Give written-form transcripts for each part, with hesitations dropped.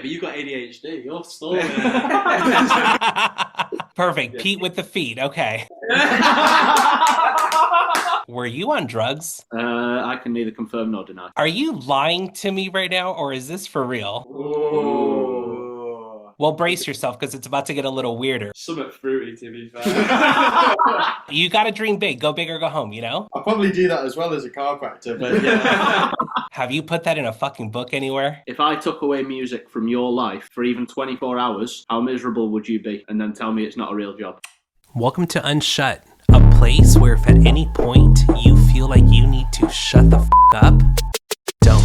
but you got ADHD. You're stalling. Perfect. Pete with the feet. Okay. Were you on drugs? I can neither confirm nor deny. Are you lying to me right now, or is this for real? Ooh. Well, brace yourself, because it's about to get a little weirder. Somewhat fruity, to be fair. You gotta dream big. Go big or go home, you know? I'll probably do that as well as a chiropractor, but yeah. Have you put that in a fucking book anywhere? If I took away music from your life for even 24 hours, how miserable would you be? And then tell me it's not a real job. Welcome to Unshut, a place where if at any point you feel like you need to shut the up, don't.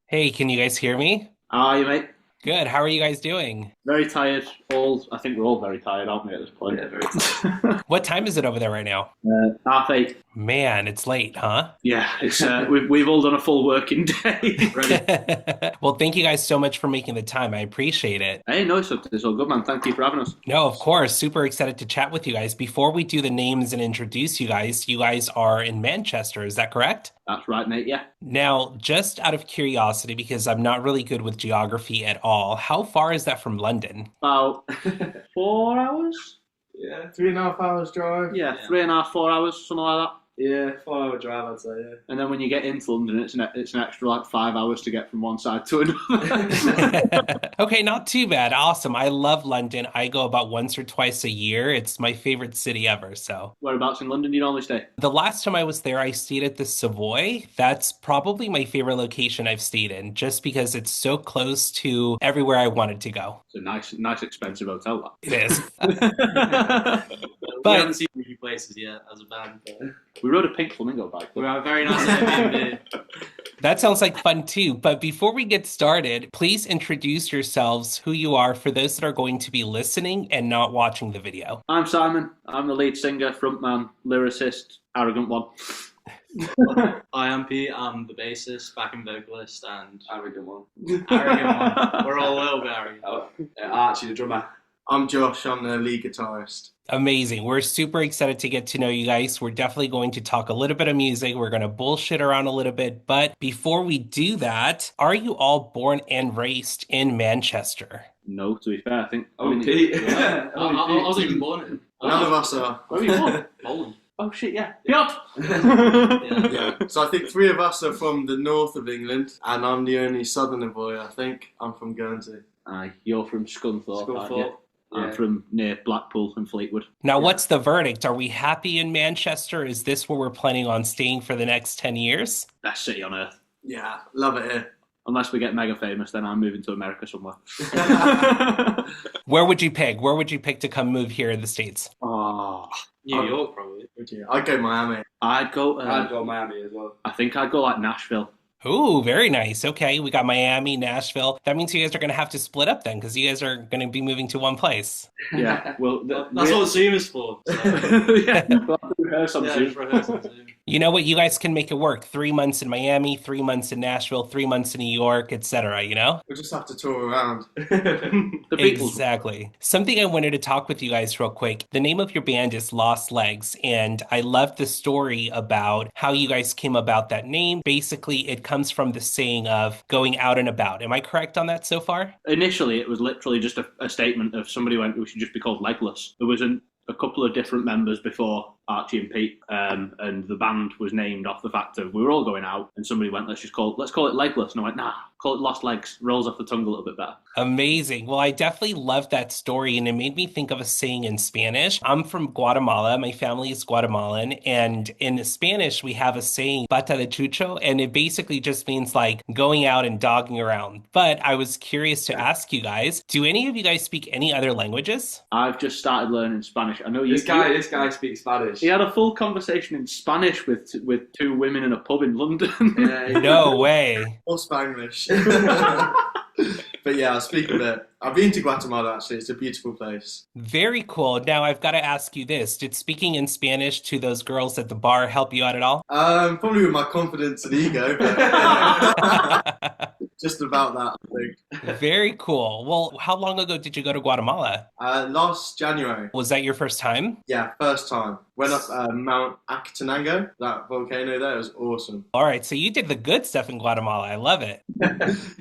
Hey, can you guys hear me? How are you, mate? Good. How are you guys doing? Very tired. I think we're all very tired, aren't we, at this point? Yeah, very tired. What time is it over there right now? 8:30. Man, it's late, huh? Yeah, it's we've all done a full working day. Ready? Well, thank you guys so much for making the time. I appreciate it. Hey, no, it's all good, man. Thank you for having us. No, of course. Super excited to chat with you guys. Before we do the names and introduce you guys are in Manchester. Is that correct? That's right, mate, yeah. Now, just out of curiosity, because I'm not really good with geography at all, how far is that from London? About 4 hours? Yeah, 3.5 hours drive. Yeah, 3.5, 4 hours, something like that. Yeah, 4-hour drive, I'd say, yeah. And then when you get into London, it's an extra like 5 hours to get from one side to another. Okay, not too bad. Awesome. I love London. I go about once or twice a year. It's my favorite city ever, so. Whereabouts in London do you normally stay? The last time I was there, I stayed at the Savoy. That's probably my favorite location I've stayed in, just because it's so close to everywhere I wanted to go. It's a nice expensive hotel, that. It is. We haven't seen many places yet as a band, but We rode a pink flamingo bike. we're at a very nice Airbnb. That sounds like fun too. But before we get started, please introduce yourselves, who you are, for those that are going to be listening and not watching the video. I'm Simon. I'm the lead singer, frontman, lyricist, arrogant one. I am Pete. I'm the bassist, backing vocalist, and Arrogant one. arrogant one. We're all a little bit arrogant. Archie, the drummer. I'm Josh. I'm the lead guitarist. Amazing. We're super excited to get to know you guys. We're definitely going to talk a little bit of music. We're going to bullshit around a little bit. But before we do that, are you all born and raised in Manchester? No, to be fair, I think. Pete. Yeah. I wasn't even born in. None of us are. Where are you born? Poland. Oh shit, yeah. Piotr! Yeah. So I think 3 of us are from the north of England, and I'm the only southerner boy, I think. I'm from Guernsey. Aye, you're from Scunthorpe, aren't you? Scunthorpe. I'm from near Blackpool and Fleetwood. Now, what's the verdict? Are we happy in Manchester? Is this where we're planning on staying for the next 10 years? Best city on earth. Yeah, love it here. Unless we get mega famous, then I'm moving to America somewhere. Where would you pick? Where would you pick to come move here in the States? Oh, New York, probably. I'd go Miami. I'd go Miami as well. I think I'd go like Nashville. Ooh, very nice. Okay, we got Miami, Nashville. That means you guys are going to have to split up then, because you guys are going to be moving to one place. Yeah, well, That's what Zoom is for. So. Yeah, we'll have to rehearse on Yeah, Zoom. just rehearse on Zoom. You know what? You guys can make it work. 3 months in Miami, 3 months in Nashville, 3 months in New York, etc. You know? We'll just have to tour around. The Beatles. Exactly. Something I wanted to talk with you guys real quick. The name of your band is Lost Legs, and I love the story about how you guys came about that name. Basically, it comes from the saying of going out and about. Am I correct on that so far? Initially, it was literally just a statement of somebody went, we should just be called Legless. There was a couple of different members before Archie and Pete, and the band was named off the fact of we were all going out, and somebody went, let's call it Legless, and I went, nah, call it Lost Legs. Rolls off the tongue a little bit better. Amazing. Well, I definitely love that story, and it made me think of a saying in Spanish. I'm from Guatemala. My family is Guatemalan, and in Spanish, we have a saying, pata de chucho, and it basically just means like going out and dogging around. But I was curious to ask you guys, do any of you guys speak any other languages? I've just started learning Spanish. I know This guy speaks Spanish. He had a full conversation in Spanish with 2 women in a pub in London. Yeah, No way. or Spanglish. But yeah, I'll speak a bit. I've been to Guatemala, actually. It's a beautiful place. Very cool. Now, I've got to ask you this. Did speaking in Spanish to those girls at the bar help you out at all? Probably with my confidence and ego, but just about that, I think. Very cool. Well, how long ago did you go to Guatemala? Last January. Was that your first time? Yeah, first time. Went up Mount Akatanango, that volcano there. It was awesome. All right, so you did the good stuff in Guatemala. I love it.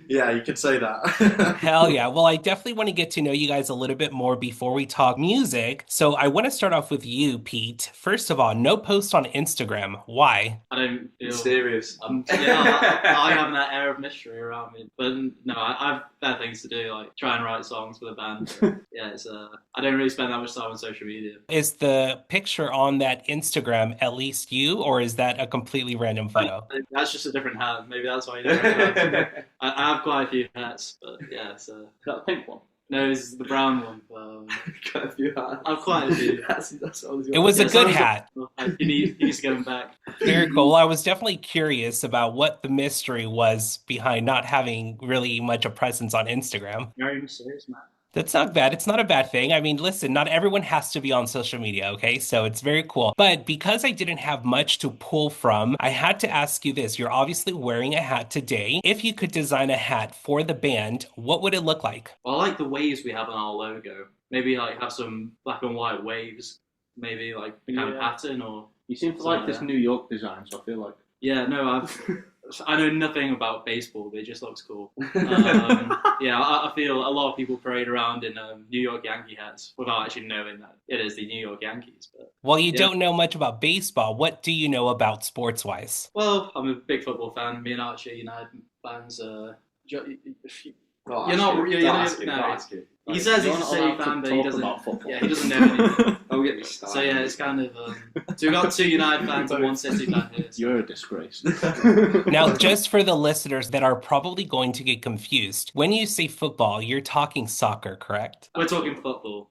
Yeah, you could say that. Hell yeah. Well, I definitely want to get to know you guys a little bit more before we talk music. So I want to start off with you, Pete. First of all, no post on Instagram. Why? I don't feel Mysterious. I have that air of mystery around me. But no, I've better things to do, like try and write songs for the band. But, yeah, it's I don't really spend that much time on social media. Is the picture on that Instagram at least you, or is that a completely random photo? That's just a different hat. Maybe that's why you don't recognize it. I have quite a few hats, but yeah, it's Is that the pink one? no, it's the brown one. Quite a few hats. I've quite a few. That's always It was a good hat. He needs to get them back. Very cool. Well, I was definitely curious about what the mystery was behind not having really much of a presence on Instagram. Very mysterious, man. That's not bad. It's not a bad thing. I mean, listen, not everyone has to be on social media, okay? So it's very cool. But because I didn't have much to pull from, I had to ask you this. You're obviously wearing a hat today. If you could design a hat for the band, what would it look like? Well, I like the waves we have on our logo. Maybe like have some black and white waves. Maybe like the kind of pattern or... You seem to like this New York design, so I feel like... Yeah, no, I know nothing about baseball, but it just looks cool. Yeah, I feel a lot of people parade around in New York Yankee hats without actually knowing that it is the New York Yankees. But Well, you don't know much about baseball. What do you know about sports-wise? well, I'm a big football fan. Me and Archie are United fans. You're not. No, he says he's a City fan, but he doesn't. Yeah, he doesn't know anything. Don't get me started. So yeah, it's kind of. So we've got 2 United fans and 1 City fan here. So. You're a disgrace. Now, just for the listeners that are probably going to get confused, when you say football, you're talking soccer, correct? We're talking football.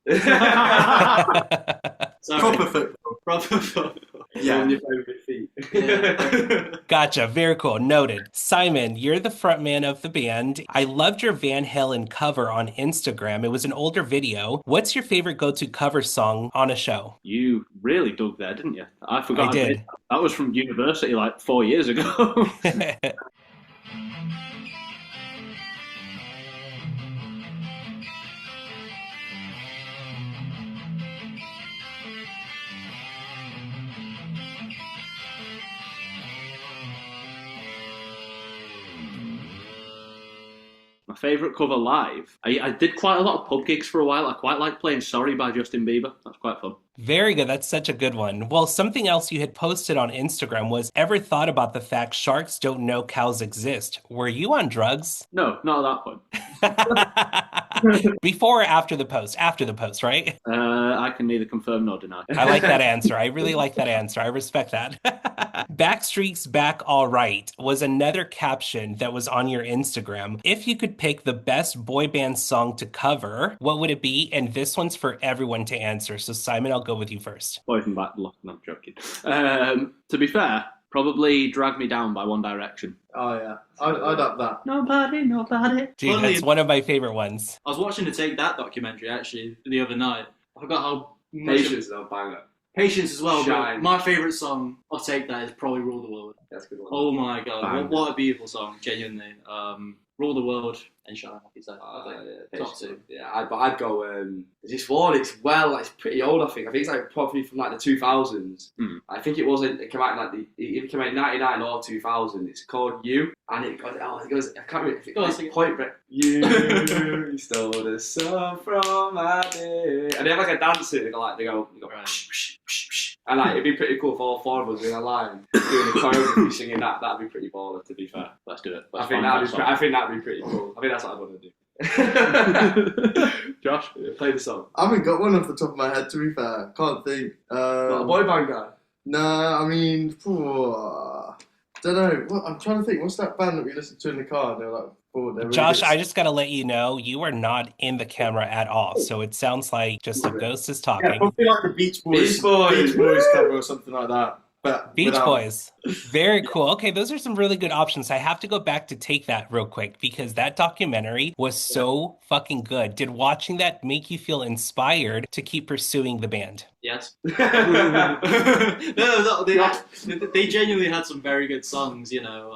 Sorry. Proper football. Proper football. Yeah, on your favourite feet. Yeah. Gotcha. Very cool. Noted. Simon, you're the front man of the band. I loved your Van Halen cover on Instagram. It was an older video. What's your favorite go-to cover song on a show? You really dug there, didn't you? I forgot. I did. That was from university like 4 years ago. My favourite cover live. I did quite a lot of pub gigs for a while. I quite like playing Sorry by Justin Bieber. That's quite fun. Very good. That's such a good one. Well, something else you had posted on Instagram was ever thought about the fact sharks don't know cows exist. Were you on drugs? No, not at that point. Before or after the post? After the post, right? I can neither confirm nor deny. I like that answer. I really like that answer. I respect that. Backstreet's Back All Right was another caption that was on your Instagram. If you could pick the best boy band song to cover, what would it be? And this one's for everyone to answer. So Simon, I'll go with you first. Boys and Back Block, no, I'm joking. To be fair, probably Drag Me Down by One Direction. Oh yeah, I'd up that. Nobody. Dude, Funnily, that's one of my favorite ones. I was watching the Take That documentary actually the other night. I forgot how much Patience, though, banger. Patience as well. But Shine. my favourite song I'll Take That is probably Rule the World. That's a good one. Oh my god, Bang. what a beautiful song, genuinely. Rule the World and Shine, like you said. Yeah, Top 2. Yeah, I'd go. There's this one. It's pretty old. I think it's like probably from like the 2000s. I think it wasn't. It came out in like it came out in 99 or 2000. It's called You, and it goes. I can't remember. If it Go on, goes sing it. Point Break. You stole the sun from my day. And they have like a dance in it. They go. Right. Psh, psh, psh, psh. And like it'd be pretty cool if all 4 of us were in a line doing a choreography singing that. That'd be pretty baller, to be fair. Let's do it. I Let's think find that'd be pretty cool. I think that's what I want to do. Josh, play the song. I haven't got one off the top of my head, to be fair. Can't think. What, a boy band guy? Nah, I mean, don't know. I'm trying to think. What's that band that we listened to in the car? They were like, they're really Josh, good. I just got to let you know, you are not in the camera at all. So it sounds like just a ghost is Yeah, talking. probably like the Beach Boys. Beach Boys. Beach Boys cover or something like that. But Beach without- Boys. Very cool. Okay, those are some really good options. I have to go back to Take That real quick because that documentary was so fucking good. Did watching that make you feel inspired to keep pursuing the band? Yes. No, they genuinely had some very good songs, you know.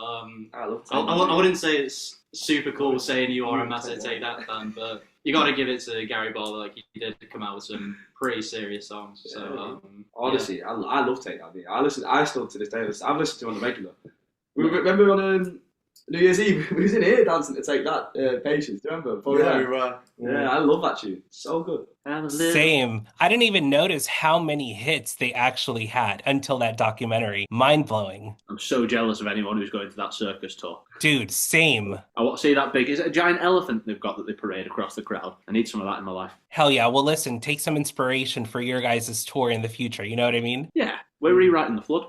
I love I wouldn't say it's super cool saying you are a massive Take That fan, but you got to give it to Gary Barlow. Like, he did come out with some pretty serious songs. So honestly, I love Take That. I still to this day. I've listened to it on the regular. Remember on New Year's Eve, we was in here dancing to Take That. Patience, do you remember? Yeah, we were. Yeah, I love that tune. So good. Same. I didn't even notice how many hits they actually had until that documentary. Mind blowing. I'm so jealous of anyone who's going to that circus tour. Dude, same. I want to see that big. Is it a giant elephant they've got that they parade across the crowd? I need some of that in my life. Hell yeah. Well, listen, take some inspiration for your guys' tour in the future. You know what I mean? Yeah, we're rewriting the flood.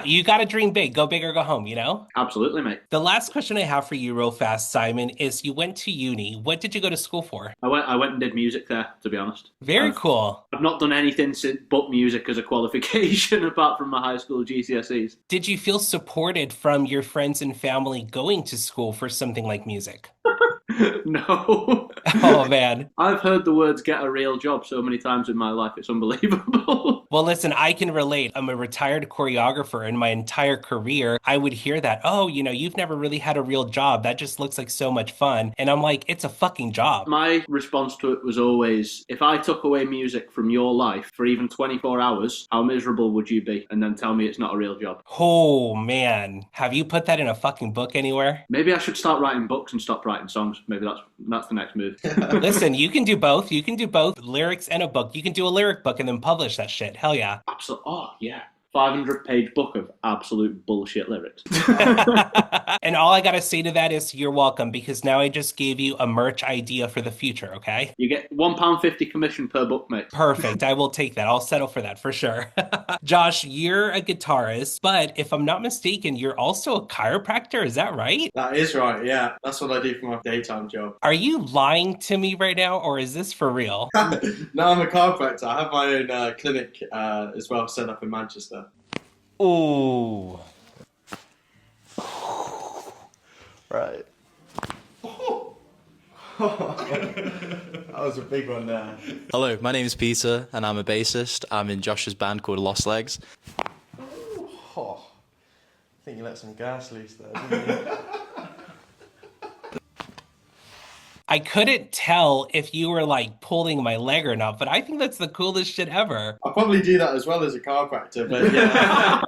You got to dream big. Go big or go home, you know? Absolutely, mate. The last question I have for you real fast, Simon, is you went to uni. What did you go to school for? I went and did music there, to be honest. Very cool. I've not done anything since but music as a qualification apart from my high school GCSEs. Did you feel supported from your friends and family going to school for something like music? No. Oh, man. I've heard the words get a real job so many times in my life, it's unbelievable. Well, listen, I can relate. I'm a retired choreographer, and my entire career, I would hear that, oh, you know, you've never really had a real job. That just looks like so much fun. And I'm like, it's a fucking job. My response to it was always, if I took away music from your life for even 24 hours, how miserable would you be? And then tell me it's not a real job. Oh, man. Have you put that in a fucking book anywhere? Maybe I should start writing books and stop writing songs. Maybe that's the next move. Listen, you can do both. You can do both lyrics and a book. You can do a lyric book and then publish that shit. Hell yeah. Absolutely. Oh, yeah. 500-page book of absolute bullshit lyrics. And all I gotta say to that is you're welcome, because now I just gave you a merch idea for the future, okay? You get £1.50 commission per book, mate. Perfect. I will take that. I'll settle for that for sure. Josh, you're a guitarist, but if I'm not mistaken, you're also a chiropractor. Is that right? That is right, yeah. That's what I do for my daytime job. Are you lying to me right now, or is this for real? No, I'm a chiropractor. I have my own clinic as well set up in Manchester. Ooh. Right. That was a big one there. Hello, my name is Peter and I'm a bassist. I'm in Josh's band called Lost Legs. Oh, I think you let some gas loose there, didn't you? I couldn't tell if you were like pulling my leg or not, but I think that's the coolest shit ever. I'll probably do that as well as a chiropractor, but yeah.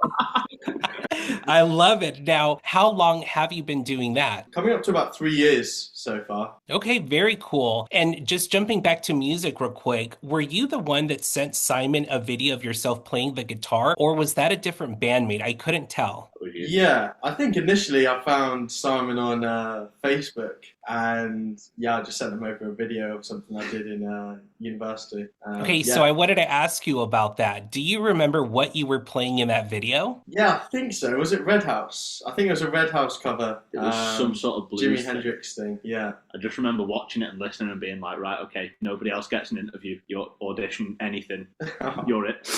I love it. Now, how long have you been doing that? Coming up to about 3 years so far. Okay, very cool. And just jumping back to music real quick, were you the one that sent Simon a video of yourself playing the guitar, or was that a different bandmate? I couldn't tell. Yeah, I think initially I found Simon on Facebook, and yeah, I just sent him over a video of something I did in university. Okay, so I wanted to ask you about that. Do you remember what you were playing in that video? Yeah, I think so. Was it Red House? I think it was a Red House cover. It was some sort of blues Jimi thing. Hendrix thing, yeah. I just remember watching it and listening and being like, right, okay, nobody else gets an interview. You're audition anything. You're it.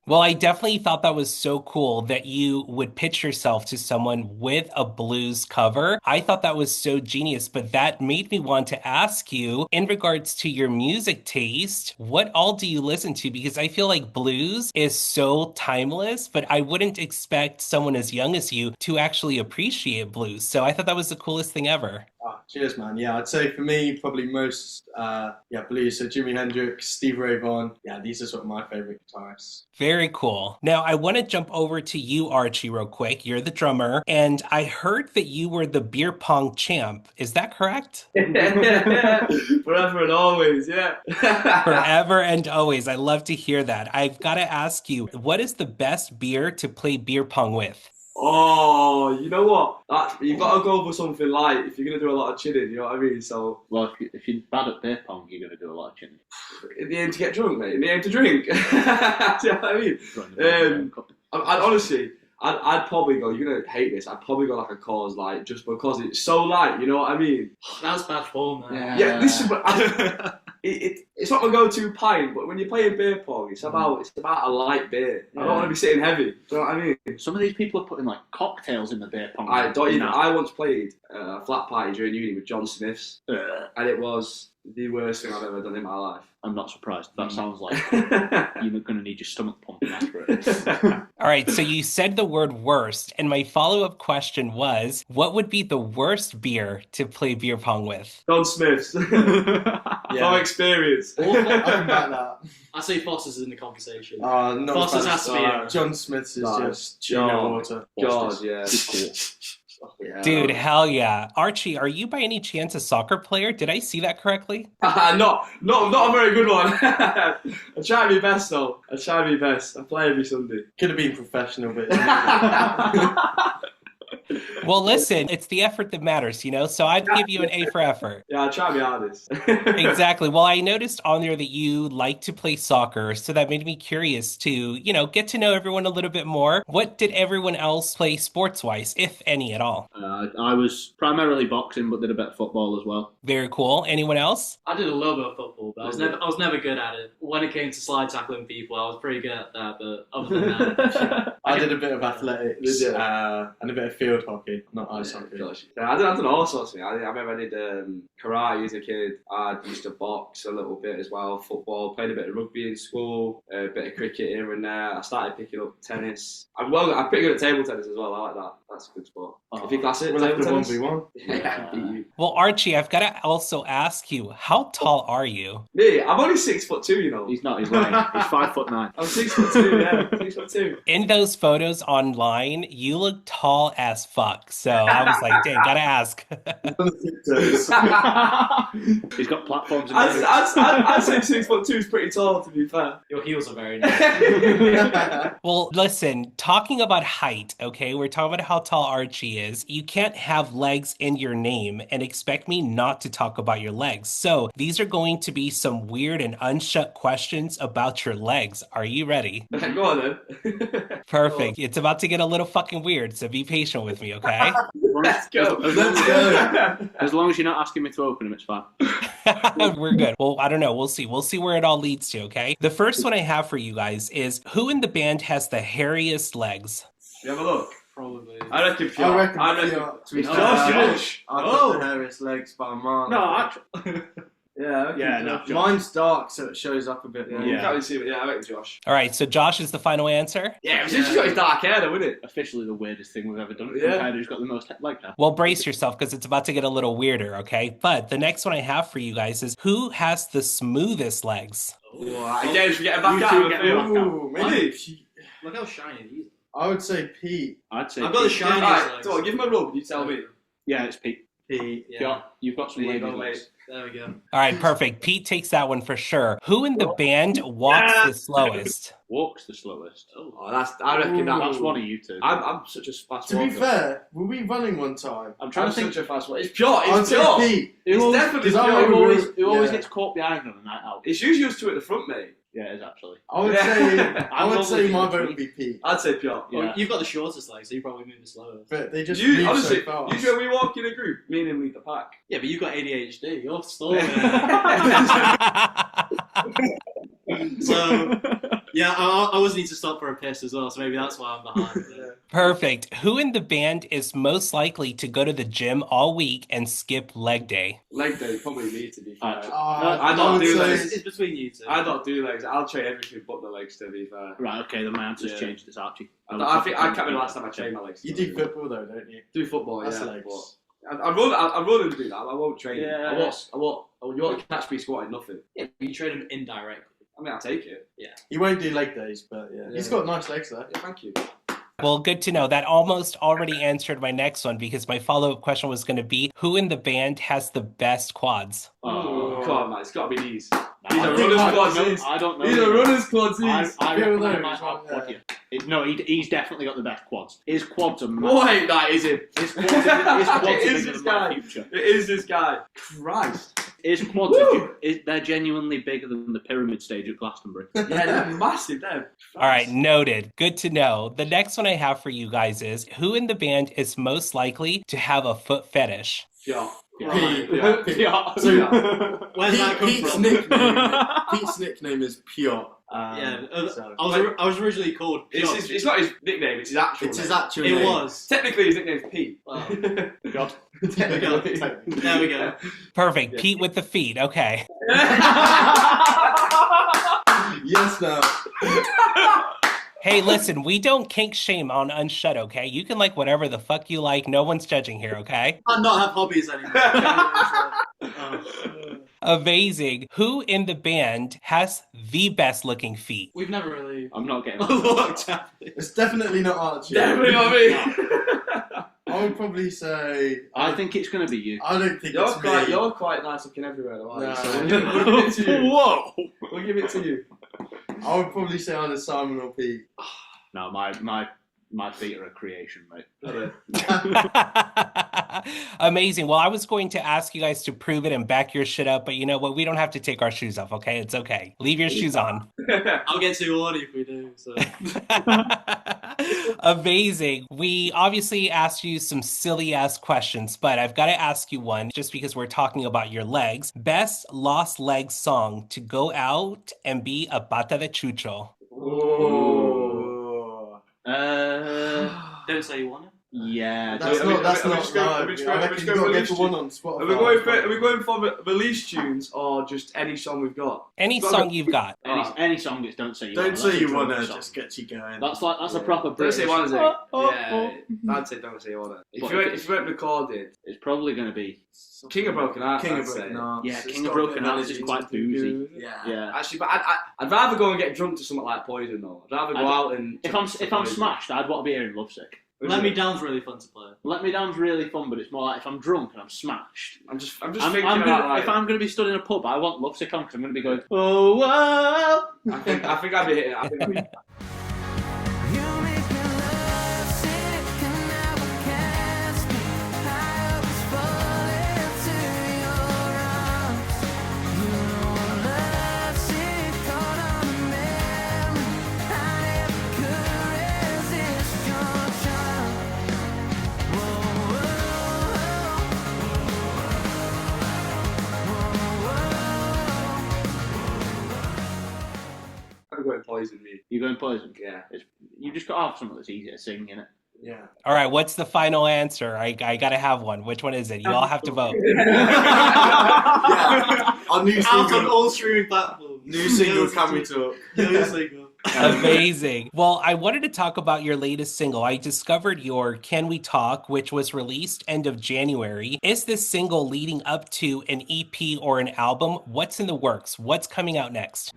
Well, I definitely thought that was so cool that you would pitch yourself to someone with a blues cover. I thought that was so genius, but that made me want to ask you, in regards to your music taste, what all do you listen to? Because I feel like blues is so timeless, but I wouldn't expect someone as young as you to actually appreciate blues. So I thought that was the coolest thing ever. Oh, cheers, man. Yeah, I'd say for me, probably most, blues. So Jimi Hendrix, Stevie Ray Vaughan. Yeah, these are sort of my favorite guitarists. Very cool. Now, I want to jump over to you, Archie, real quick. You're the drummer, and I heard that you were the beer pong champ. Is that correct? Forever and always, yeah. Forever and always. I love to hear that. I've got to ask you, what is the best beer to play beer pong with? Oh, you know what? You've got to go for something light if you're going to do a lot of chilling, you know what I mean? So, Well, if you're bad at beer pong, you're going to do a lot of chinning. in the aim to get drunk, mate. In the aim to drink. Do you know what I mean? I'd honestly, I'd probably go, you're going to hate this, I'd probably go like a Coors Light just because it's so light, you know what I mean? That's bad form, man. Yeah, this is what it's not my go-to pint, but when you're playing beer pong, it's about a light beer. I don't want to be sitting heavy. Do you know what I mean? Some of these people are putting like cocktails in the beer pong. I once played a flat party during uni with John Smiths, and it was the worst thing I've ever done in my life. I'm not surprised. That sounds like you're going to need your stomach pumping after it. All right, so you said the word worst, and my follow-up question was, what would be the worst beer to play beer pong with? Don Smith's. From experience. Awful. I can back that. I say Foster's in the conversation. Not Foster's as has to be bad. in. John Smith's is No. just tuna water. God, yeah. Yeah. Dude, hell yeah. Archie, are you by any chance a soccer player? Did I see that correctly? Not a very good one. I try my best though. I try my best. I play every Sunday. Could have been professional, but Well, listen, it's the effort that matters, you know? So I'd give you an A for effort. Yeah, I try my hardest. Exactly. Well, I noticed on there that you like to play soccer, so that made me curious to, you know, get to know everyone a little bit more. What did everyone else play sports-wise, if any at all? I was primarily boxing, but did a bit of football as well. Very cool. Anyone else? I did a little bit of football, but I was never good at it. When it came to slide tackling people, I was pretty good at that, but other than that, I did a bit of athletics Did you? and a bit of field hockey, not ice hockey. Gosh. Yeah, I've done all sorts of things. I remember I did karate as a kid. I used to box a little bit as well, football, played a bit of rugby in school, a bit of cricket here and there. I started picking up tennis. I'm pretty good at table tennis as well. I like that. That's a good sport. If you class it, We'll have table to tennis. 1v1. Yeah, I beat you. Well, Archie, I've got to also ask you, how tall are you? Me, I'm only 6'2", you know. He's not. He's lying. He's 5'9". I'm 6'2", yeah, 6'2". In those photos online, you look tall as fuck. So I was like, dang, gotta ask. He's got platforms. I'd say 6'2" is pretty tall, to be fair. your heels are very nice. Well, listen, talking about height, okay, we're talking about how tall Archie is. You can't have legs in your name and expect me not to talk about your legs. So these are going to be some weird and unshut questions about your legs. Are you ready? Go on then. Perfect. It's about to get a little fucking weird, so be patient with me, okay? Let's go. Let's go. As long as you're not asking me to open him, it's fine. We're good. Well, I don't know. We'll see. We'll see where it all leads to, okay? The first one I have for you guys is, who in the band has the hairiest legs? You have a look. Probably. I reckon I reckon Pure. to be No, fair, Josh. I've got the hairiest legs by a mile. No, actually. Yeah, Yeah, no. Mine's dark, so it shows up a bit more. You can't really see it. Yeah, I reckon Josh. All right, so Josh is the final answer. Yeah, he's got his dark hair though, wouldn't it? Officially the weirdest thing we've ever done. Yeah. Yeah. Who's got the most leg hair? Well, brace yourself because it's about to get a little weirder, okay? But the next one I have for you guys is, who has the smoothest legs? Again, should we get him back out of the field? Ooh, maybe. Look how shiny these I would say Pete. I'd say are. I've got the Pete. shiniest Alright, legs. so on, give him a rub, you tell me. Yeah, it's Pete. Pete. Yeah. You've got some There you wavy go, legs. mate. There we go. All right, perfect. Pete takes that one for sure. Who in the band walks the slowest? Walks the slowest. Oh, I reckon That's that. one of you two. I'm such a fast To be walker. fair, were we running one time? I'm trying I'm to think. such a fast walker. It's pure. I'd It's say pure. Pete. It's always- definitely 'cause I pure. remember- Who always Yeah. gets caught behind on a night out? It's usually used to at the front, mate. Yeah, it is actually. I would Yeah. say I I'm would say probably my between- vote would be Pete. I'd say pure. Yeah. Well, you've got the shortest legs, so you probably move the slowest. But they just You, move honestly, so fast. usually when we walk in a group, me and him lead the pack. Yeah, but you've got ADHD. You're slow. So, yeah, I always need to stop for a piss as well, so maybe that's why I'm behind. Perfect. Who in the band is most likely to go to the gym all week and skip leg day? Leg day, probably me to be fair. I don't would do say- legs. It's between you two. I don't do legs. I'll train everything but the legs, to be fair. Right, okay, then my answer's Yeah. changed. It's Archie. I think I can't remember the last time I trained my legs. You do football though, don't you? Do football, That's yeah. legs. But I run and do that. I won't train. Yeah. You won't catch me squatting nothing. Yeah, but you train them indirectly. I mean, I'll take it. He won't do leg days, but yeah. He's Yeah. got nice legs though. Yeah, thank you. Well, good to know. That almost already answered my next one because my follow-up question was going to be, who in the band has the best quads? Oh, come on, man. It's got to be these. No, These I are don't- runners' I don't quads, know- these. I don't know. These are runners' quads, I these. reckon Feel I those, might have right, quad yeah. here. No, he's definitely got the best quads. His quads are Oh, massive. wait, that is it. His quads are It is bigger this than my guy. future. It is this guy. Christ. His quads Woo! they're genuinely bigger than the pyramid stage at Glastonbury. Yeah, they're massive, they're. All right, noted. Good to know. The next one I have for you guys is, who in the band is most likely to have a foot fetish? Yeah. Yeah. Yeah. So Where's that come Pete's from? Pete's nickname is Piot. I So was originally called. It's not his nickname, it's his actual it's name. his actual It name. was. Technically, his nickname's Pete. Wow. God. There we go. There we go. Perfect. Yeah. Pete with the feet. Okay. Yes, now. Hey, listen, we don't kink shame on Unshut, okay? You can like whatever the fuck you like. No one's judging here, okay? I not have hobbies anymore. Amazing. Who in the band has the best looking feet? We've never really I'm not getting looked at it. It's definitely not Archie. Definitely not me. I would probably say. I think it's going to be you. I don't think it's me. You're quite nice looking everywhere, though, aren't you? No. So we'll give it to you. Whoa! We'll give it to you. I would probably say either Simon or Pete. No, my feet are a creation, mate. Amazing. Well, I was going to ask you guys to prove it and back your shit up, but you know what? We don't have to take our shoes off, okay? It's okay. Leave your shoes on. I'll get too horny if we do. So. Amazing. We obviously asked you some silly ass questions, but I've got to ask you one just because we're talking about your legs. Best Lost Legs song to go out and be a pata de chucho. Oh. Don't say you want it. Yeah. That's Are we- not. That's are we not. just going- No, are we just I going- are we reckon just you going got to go release for one on Spotify. Are we going for release tunes or just any song we've got? Any Got song it. you've got. Any song it's don't say you Don't wanna. say That's a you drunk wanna. song. Just gets you going. That's a proper Don't British. say one, is it? Oh, Yeah, I'd say don't say one. If But you if weren't recorded, It's probably going to be. King of Broken Hearts. King I'd of Broken say. Hearts. Yeah, It's King of got a bit Broken Hearts is energy quite to it. boozy. Yeah. Yeah. Actually, but I'd rather go and get drunk to something like Poison though. I'd rather go out and If I'm smashed, I'd want to be hearing Lovesick. Let Me Down's really fun to play. Let Me Down's really fun, but it's more like if I'm drunk and I'm smashed. I'm just I'm thinking gonna, about like, if I'm going to be stood in a pub, I want Lovesick on because I'm going to be going, oh, wow. I think I'd be hitting it. I think I'd be, I'm going Poison me. You're going Poison? Yeah. You just got to have something that's easy to sing, innit? Yeah. All right, what's the final answer? I got to have one. Which one is it? You all have to vote. Yeah. Our new Out on single. all streaming platforms. New single. Can we talk? New single. Amazing. Well, I wanted to talk about your latest single. I discovered your Can We Talk, which was released end of January. Is this single leading up to an EP or an album? What's in the works? What's coming out next?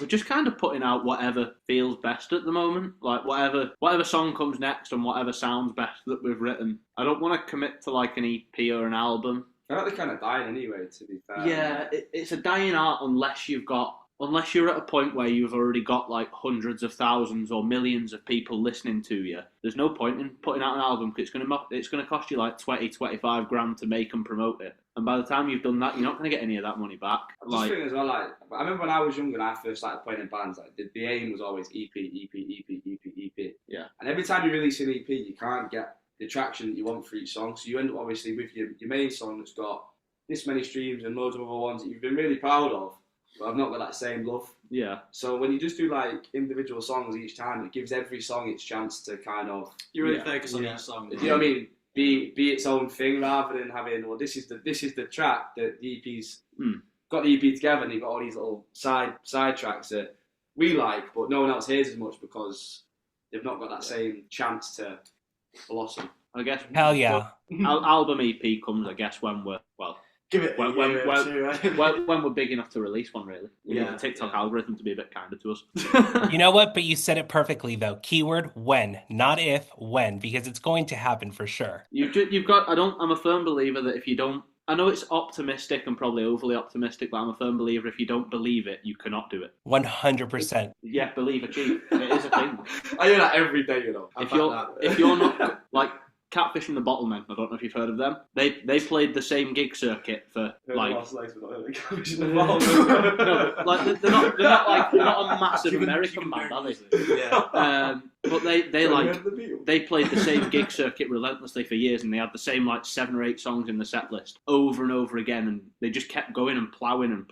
We're just kind of putting out whatever feels best at the moment. Like whatever song comes next and whatever sounds best that we've written. I don't want to commit to like an EP or an album. I feel like they're kind of dying anyway, to be fair. Yeah, it's a dying art unless you're at a point where you've already got like hundreds of thousands or millions of people listening to you. There's no point in putting out an album because it's gonna cost you like 20-25 grand to make and promote it. And by the time you've done that, you're not gonna get any of that money back. I'm just thinking as well, like, I remember when I was younger and I first started playing in bands, like, the aim was always EP, EP, EP, EP, EP. Yeah. And every time you release an EP, you can't get the traction that you want for each song. So you end up obviously with your main song that's got this many streams and loads of other ones that you've been really proud of, but I've not got that same love. Yeah. So when you just do like individual songs each time, it gives every song its chance to kind of You really focus on each song. You know what I mean? Be its own thing rather than having, well, this is the track that the EP's got the EP together and you've got all these little side tracks that we like, but no one else hears as much because they've not got that same chance to blossom. I guess. Hell yeah. Album EP comes, I guess, when we're Give it. when we're big enough to release one, really. We need Yeah. the TikTok algorithm to be a bit kinder to us. You know what? But you said it perfectly, though. Keyword when, not if, when, because it's going to happen for sure. You've got. I'm a firm believer that if you don't I know it's optimistic and probably overly optimistic, but I'm a firm believer if you don't believe it, you cannot do it. 100%. Yeah, believe, achieve. It is a thing. I do that every day, you know. If you're not like Catfish and the Bottlemen, I don't know if you've heard of them. They played the same gig circuit for like. Lost legs, but not heard of Catfish and the No, Bottlemen. but, like they're not a massive American band, are they? Yeah. But Have you heard they of the Beatles? they played the same gig circuit relentlessly for years, and they had the same like 7 or 8 songs in the set list over and over again, and they just kept going and ploughing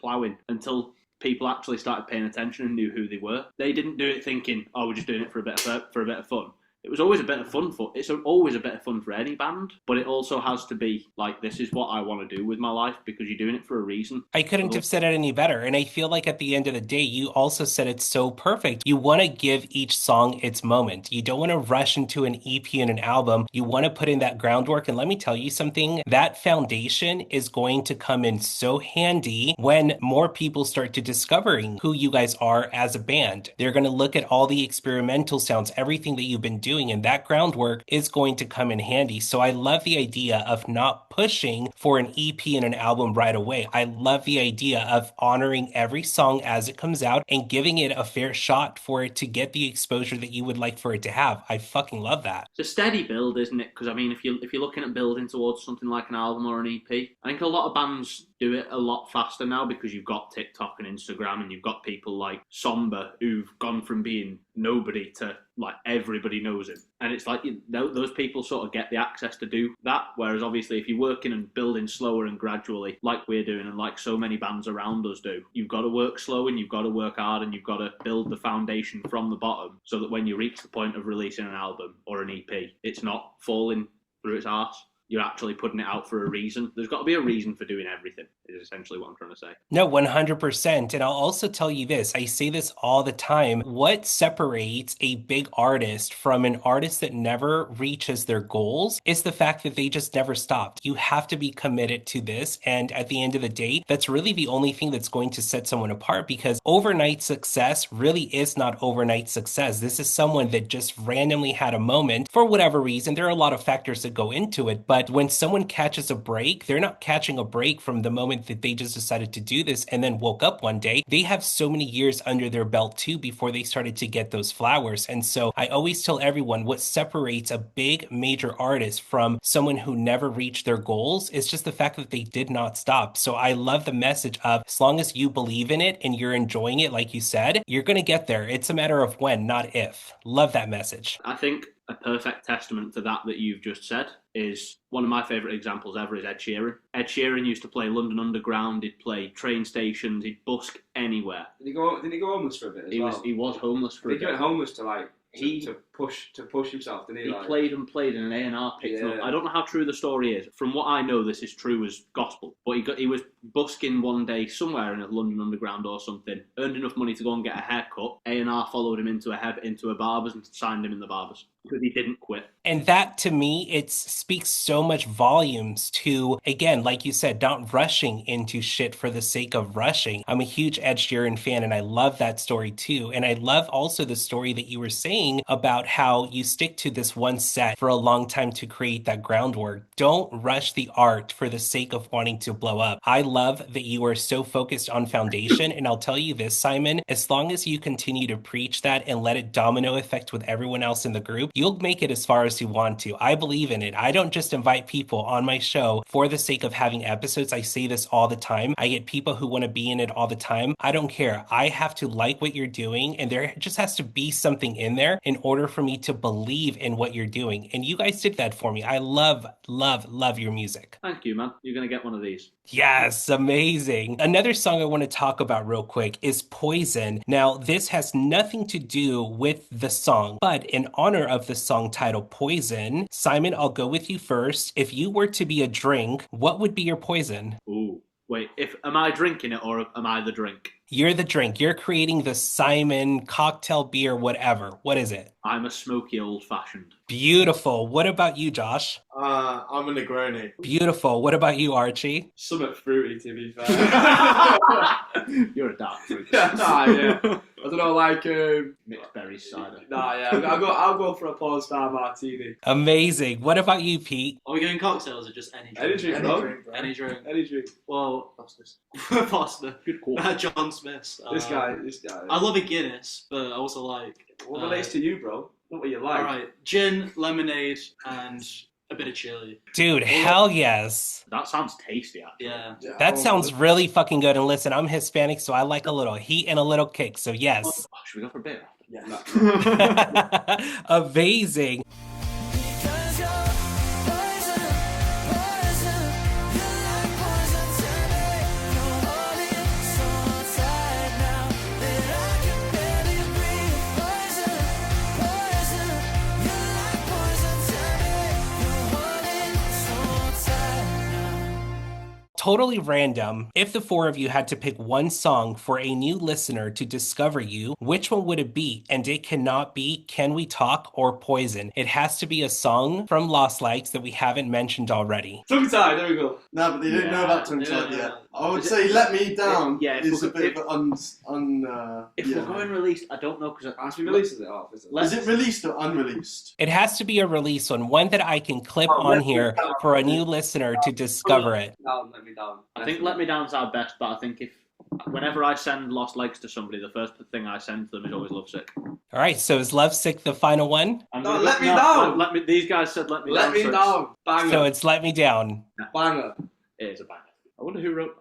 until people actually started paying attention and knew who they were. They didn't do it thinking, "Oh, we're just doing it for a bit of fun." It was always a bit of fun it's always a bit of fun for any band, but it also has to be like, this is what I want to do with my life, because you're doing it for a reason. I couldn't have said it any better. And I feel like at the end of the day, you also said it so perfect. You want to give each song its moment. You don't want to rush into an EP and an album. You want to put in that groundwork. And let me tell you something, that foundation is going to come in so handy when more people start to discovering who you guys are as a band. They're going to look at all the experimental sounds, everything that you've been doing, and that groundwork is going to come in handy. So I love the idea of not pushing for an EP and an album right away. I love the idea of honoring every song as it comes out and giving it a fair shot for it to get the exposure that you would like for it to have. I fucking love that. It's a steady build, isn't it? Because I mean, if you're looking at building towards something like an album or an EP, I think a lot of bands do it a lot faster now because you've got TikTok and Instagram, and you've got people like Somber who've gone from being nobody to like everybody knows him, and it's like those people sort of get the access to do that. Whereas obviously, if you're working and building slower and gradually, like we're doing, and like so many bands around us do, you've got to work slow and you've got to work hard and you've got to build the foundation from the bottom, so that when you reach the point of releasing an album or an EP, it's not falling through its arse. You're actually putting it out for a reason. There's got to be a reason for doing everything, is essentially what I'm trying to say. No, 100%. And I'll also tell you this, I say this all the time. What separates a big artist from an artist that never reaches their goals is the fact that they just never stopped. You have to be committed to this. And at the end of the day, that's really the only thing that's going to set someone apart, because overnight success really is not overnight success. This is someone that just randomly had a moment for whatever reason. There are a lot of factors that go into it, but when someone catches a break, they're not catching a break from the moment that they just decided to do this and then woke up one day. They have so many years under their belt too before they started to get those flowers. And so I always tell everyone, what separates a big major artist from someone who never reached their goals is just the fact that they did not stop. So I love the message of, as long as you believe in it and you're enjoying it, like you said, you're going to get there. It's a matter of when, not if. Love that message. I think a perfect testament to that you've just said is, one of my favourite examples ever is Ed Sheeran. Ed Sheeran used to play London Underground, he'd play train stations, he'd busk anywhere. Didn't he go homeless for a bit as well? He was homeless for a bit. He went homeless to like to push himself, didn't he? He played and played, and an A&R picked him up. I don't know how true the story is. From what I know, this is true as gospel. But he was busking one day somewhere in a London Underground or something, earned enough money to go and get a haircut. A&R followed him into a barber's and signed him in the barber's because he didn't quit. And that, to me, it speaks so much volumes to, again, like you said, not rushing into shit for the sake of rushing. I'm a huge Ed Sheeran fan, and I love that story too. And I love also the story that you were saying about how you stick to this one set for a long time to create that groundwork. Don't rush the art for the sake of wanting to blow up. I love that you are so focused on foundation. And I'll tell you this, Simon, as long as you continue to preach that and let it domino effect with everyone else in the group, you'll make it as far as you want to. I believe in it. I don't just invite people on my show for the sake of having episodes. I say this all the time. I get people who want to be in it all the time. I don't care. I have to like what you're doing, and there just has to be something in there in order for me to believe in what you're doing. And you guys did that for me. I love your music. Thank you, man. You're going to get one of these. Yes, amazing. Another song I want to talk about real quick is Poison. Now, this has nothing to do with the song, but in honor of the song titled Poison, Simon, I'll go with you first. If you were to be a drink, what would be your poison? Ooh, wait, am I drinking it or am I the drink? You're the drink. You're creating the Simon cocktail beer, whatever. What is it? I'm a smoky old-fashioned. Beautiful. What about you, Josh? I'm a Negroni. Beautiful. What about you, Archie? Somewhat fruity, to be fair. You're a dark fruit. Yeah. I don't know, like Mixed berry cider. Nah, yeah, I'll go for a porn star martini. Amazing. What about you, Pete? Are we going cocktails or just any drink? Any drink, Any bro. drink, bro. Any drink. Any drink. Well, Foster's. Foster. Good call. John Smith's. This guy. I love a Guinness, but I also like. What relates to you, bro? Not what you like. Alright, gin, lemonade, and a bit of chili. Dude, hell yes. That sounds tasty, actually. Yeah. Yeah, That sounds really fucking good. And listen, I'm Hispanic, so I like a little heat and a little kick. So yes. Oh, should we go for a beer? Yeah. Amazing. Totally random. If the four of you had to pick one song for a new listener to discover you, which one would it be? And it cannot be Can We Talk or Poison. It has to be a song from Lost Likes that we haven't mentioned already. Tongue tie, there we go. No, but they didn't know about Tongue Tied Yeah. yet. I would say Let Me Down Yeah, if is a we're- bit of an If we're going released, I don't know because Has to be released, is it? Off, is it? Is it released or unreleased? It has to be a release one, one that I can clip on here for a new listener to discover it. Down, let me down. I think Let Me Down's our best, but I think whenever I send Lost Legs to somebody, the first thing I send to them is always Lovesick. All right, so is Lovesick the final one? No, Let Me Down. Let me. These guys said Let Me Let Down. me so down. Banger. So it's Let Me Down. Banger. It is a banger. I wonder who wrote.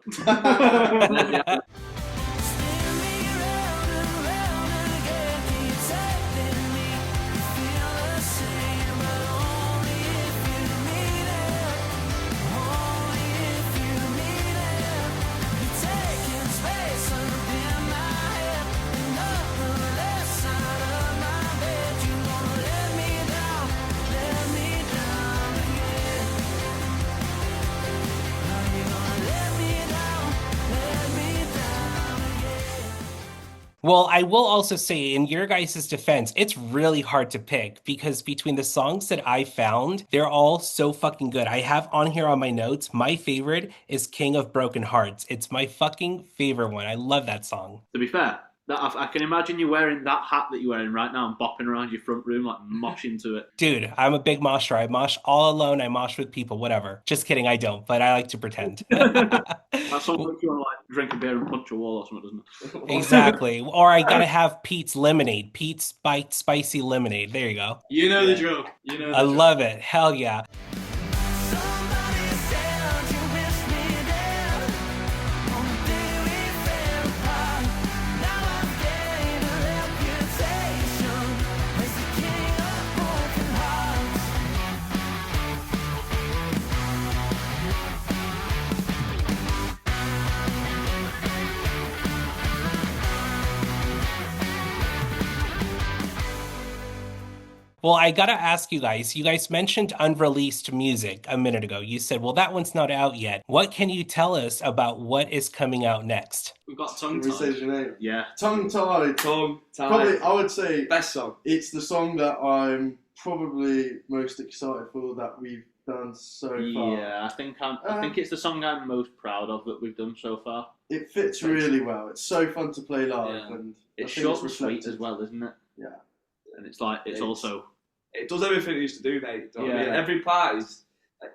Well, I will also say, in your guys' defense, it's really hard to pick because between the songs that I found, they're all so fucking good. I have on here on my notes, my favorite is King of Broken Hearts. It's my fucking favorite one. I love that song. To be fair, I can imagine you wearing that hat that you're wearing right now and bopping around your front room like moshing to it. Dude, I'm a big mosher. I mosh all alone. I mosh with people, whatever. Just kidding, I don't, but I like to pretend. That song makes you want to like drink a beer and punch a wall or something, doesn't it? Exactly. Or I gotta have Pete's lemonade. Pete's spicy lemonade. There you go. You know the joke. You know the I joke. love it. Hell yeah. Well, I gotta ask you guys mentioned unreleased music a minute ago. You said, well, that one's not out yet. What can you tell us about what is coming out next? We've got Can tongue we say tied. your name? Yeah. Tongue Tied. Tongue tie. Probably, I would say Best song. it's the song that I'm probably most excited for that we've done so far. Yeah, I think it's the song I'm most proud of that we've done so far. It fits really well. It's so fun to play live, Yeah. and It's I think short and sweet reflected. as well, isn't it? Yeah. And it's like it's also It does everything it used to do, mate. Do you know what I Yeah. mean? Every part is,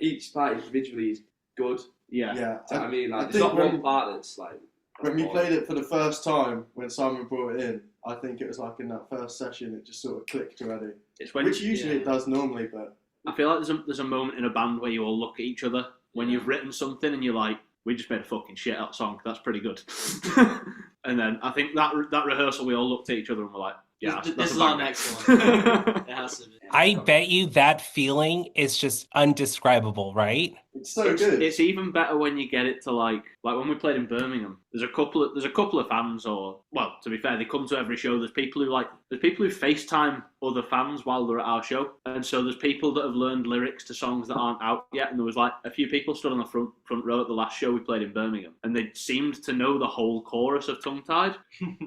each part individually is good. yeah. Yeah. Do you know what I mean? Like, I there's think not when- one part that's like. When we played it for the first time, when Simon brought it in, I think it was like in that first session, it just sort of clicked already. It's when Which usually yeah. it does normally, but I feel like there's a moment in a band where you all look at each other when you've written something and you're like, we just made a fucking shit out song. That's pretty good. And then I think that rehearsal, we all looked at each other and were like, yeah, This that's is a our banger. next one. It has to be. I bet you that feeling is just undescribable, right? it's so good. It's even better when you get it to like when we played in Birmingham. There's a couple of fans, or well, to be fair, they come to every show. There's people who FaceTime other fans while they're at our show, and so there's people that have learned lyrics to songs that aren't out yet. And there was like a few people stood on the front row at the last show we played in Birmingham, and they seemed to know the whole chorus of Tongue Tied,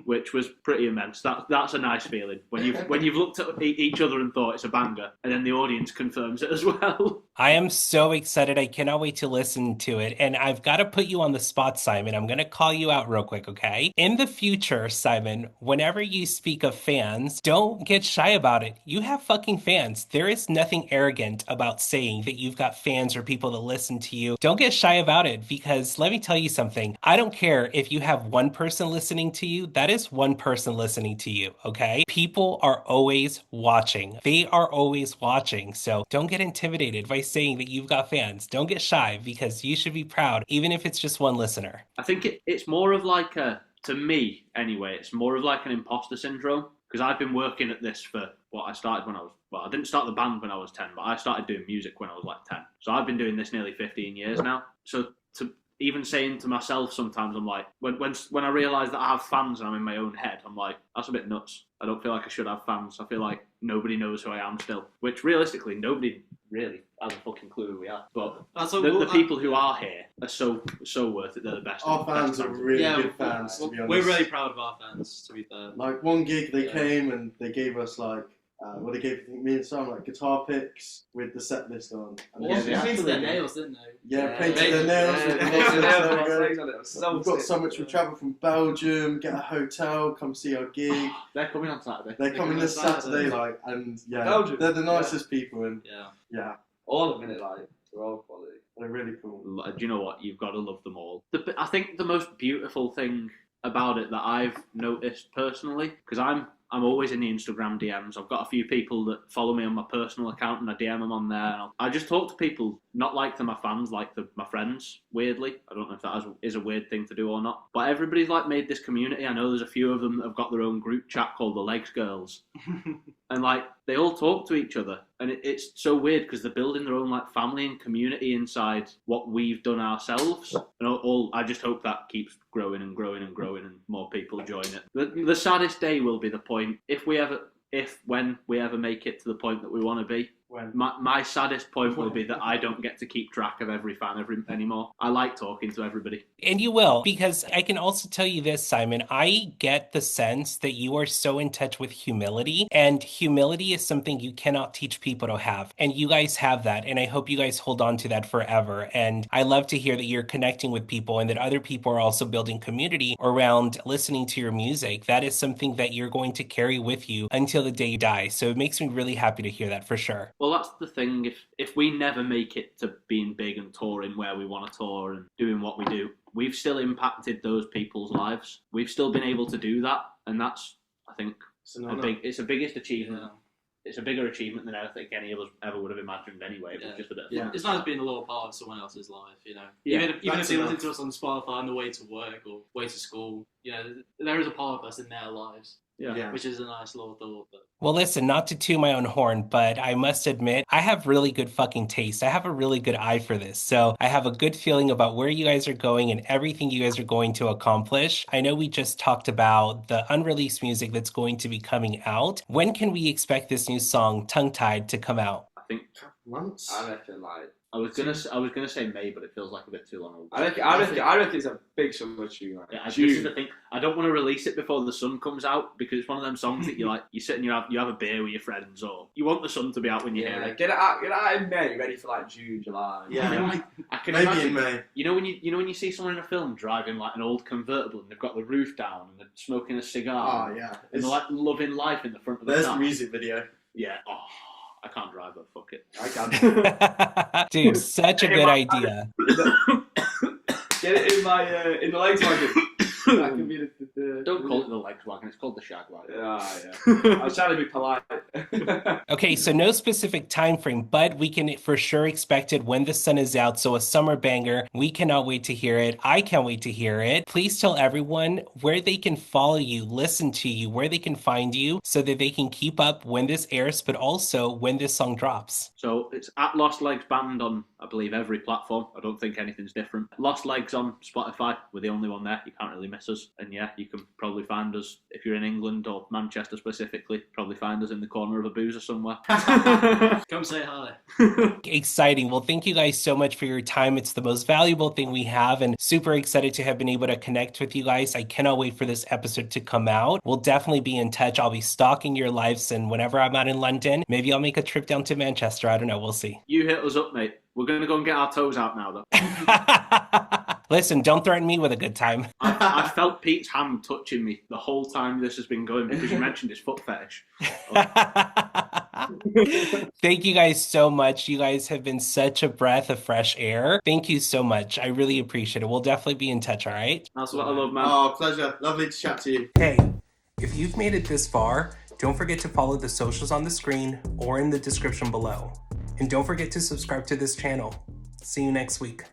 which was pretty immense. That's a nice feeling when you've looked at each other and thought it's a banger, and then the audience confirms it as well. I am so excited. I cannot wait to listen to it. And I've got to put you on the spot, Simon. I'm going to call you out real quick, okay? In the future, Simon, whenever you speak of fans, don't get shy about it. You have fucking fans. There is nothing arrogant about saying that you've got fans or people that listen to you. Don't get shy about it because let me tell you something. I don't care if you have one person listening to you. That is one person listening to you, okay? People are always watching. They are always watching. So don't get intimidated by saying that you've got fans. Don't get shy because you should be proud, even if it's just one listener. I think it's more of like to me anyway, it's more of like an imposter syndrome because I've been working at this for I started when I was, I didn't start the band when I was 10, but I started doing music when I was like 10. So I've been doing this nearly 15 years now. So to even saying to myself sometimes, I'm like, when I realise that I have fans and I'm in my own head, I'm like, that's a bit nuts. I don't feel like I should have fans. I feel like nobody knows who I am still, which realistically, nobody really has a fucking clue who we are. But the people who are here are so worth it. They're the best. Our fans are really good fans, to be honest. We're really proud of our fans, to be fair. Like one gig, they came and they gave us like, they gave me and Sam like guitar picks with the set list on. And They painted their nails, didn't they? Yeah, painted their nails. We've got so much. We travel from Belgium, get a hotel, come see our gig. They're coming on Saturday. They're coming this Saturday, like, and Belgium. they're the nicest people, and all of them in it, like, they're all quality. they're really cool. Do you know what? You've got to love them all. I think the most beautiful thing about it that I've noticed personally, because I'm always in the Instagram DMs. I've got a few people that follow me on my personal account and I DM them on there. I just talk to people, not like they're my fans, like they're my friends, weirdly. I don't know if that is a weird thing to do or not. But everybody's like made this community. I know there's a few of them that have got their own group chat called the Legs Girls. And like, they all talk to each other. And it's so weird because they're building their own like family and community inside what we've done ourselves. And I just hope that keeps growing and growing and growing and more people join it. The saddest day will be the point when we ever make it to the point that we want to be. My saddest point will be that I don't get to keep track of every fan anymore. I like talking to everybody. And you will, because I can also tell you this, Simon, I get the sense that you are so in touch with humility, and humility is something you cannot teach people to have. And you guys have that, and I hope you guys hold on to that forever. And I love to hear that you're connecting with people and that other people are also building community around listening to your music. That is something that you're going to carry with you until the day you die. So it makes me really happy to hear that for sure. Well, that's the thing. If we never make it to being big and touring where we want to tour and doing what we do, we've still impacted those people's lives. We've still been able to do that, and that's, I think, it's the biggest achievement. Yeah. It's a bigger achievement than I think any of us ever would have imagined anyway. It was just a bit of fun. It's nice being a little part of someone else's life, you know. Yeah, even if they listen to us on Spotify on the way to work or way to school, you know, there is a part of us in their lives. Yeah. Which is a nice little thought. But... Well, listen, not to toot my own horn, but I must admit, I have really good fucking taste. I have a really good eye for this. So I have a good feeling about where you guys are going and everything you guys are going to accomplish. I know we just talked about the unreleased music that's going to be coming out. When can we expect this new song, Tongue Tied, to come out? I think months. I reckon like. I was gonna say May, but it feels like a bit too long. I reckon it's a big summer tune. Like, this is the thing. I don't want to release it before the sun comes out because it's one of them songs that you sit and you have a beer with your friends, or you want the sun to be out when you hear it. Get it out in May, ready for like June, July. Yeah, I can maybe imagine, in May. You know when you see someone in a film driving like an old convertible and they've got the roof down and they're smoking a cigar. Oh yeah, and they're like loving life in the front of the car. There's the music video. Yeah. Oh. I can't drive, but fuck it. I can. Dude, such a good idea. Get it in the legs wagon. That can be the Don't call it the legs wagon, it's called the shag wagon. Yeah. I was trying to be polite. Okay, so no specific time frame, but we can for sure expect it when the sun is out. So a summer banger. We cannot wait to hear it. I can't wait to hear it. Please tell everyone where they can follow you, listen to you, where they can find you so that they can keep up when this airs, but also when this song drops. So it's at Lost Legs Band on, I believe, every platform. I don't think anything's different. Lost Legs on Spotify. We're the only one there. You can't really miss us. And yeah, you can probably find us, if you're in England or Manchester specifically, probably find us in the corner corner of a boozer somewhere. Come say hi. Exciting. Well, thank you guys so much for your time. It's the most valuable thing we have, and super excited to have been able to connect with you guys. I cannot wait for this episode to come out. We'll definitely be in touch. I'll be stalking your lives, and whenever I'm out in London, maybe I'll make a trip down to Manchester. I don't know. We'll see. You hit us up, mate. We're going to go and get our toes out now, though. Listen, don't threaten me with a good time. I felt Pete's hand touching me the whole time this has been going because you mentioned his foot fetish. Thank you guys so much. You guys have been such a breath of fresh air. Thank you so much. I really appreciate it. We'll definitely be in touch, all right? That's what I love, man. Oh, pleasure. Lovely to chat to you. Hey, if you've made it this far, don't forget to follow the socials on the screen or in the description below. And don't forget to subscribe to this channel. See you next week.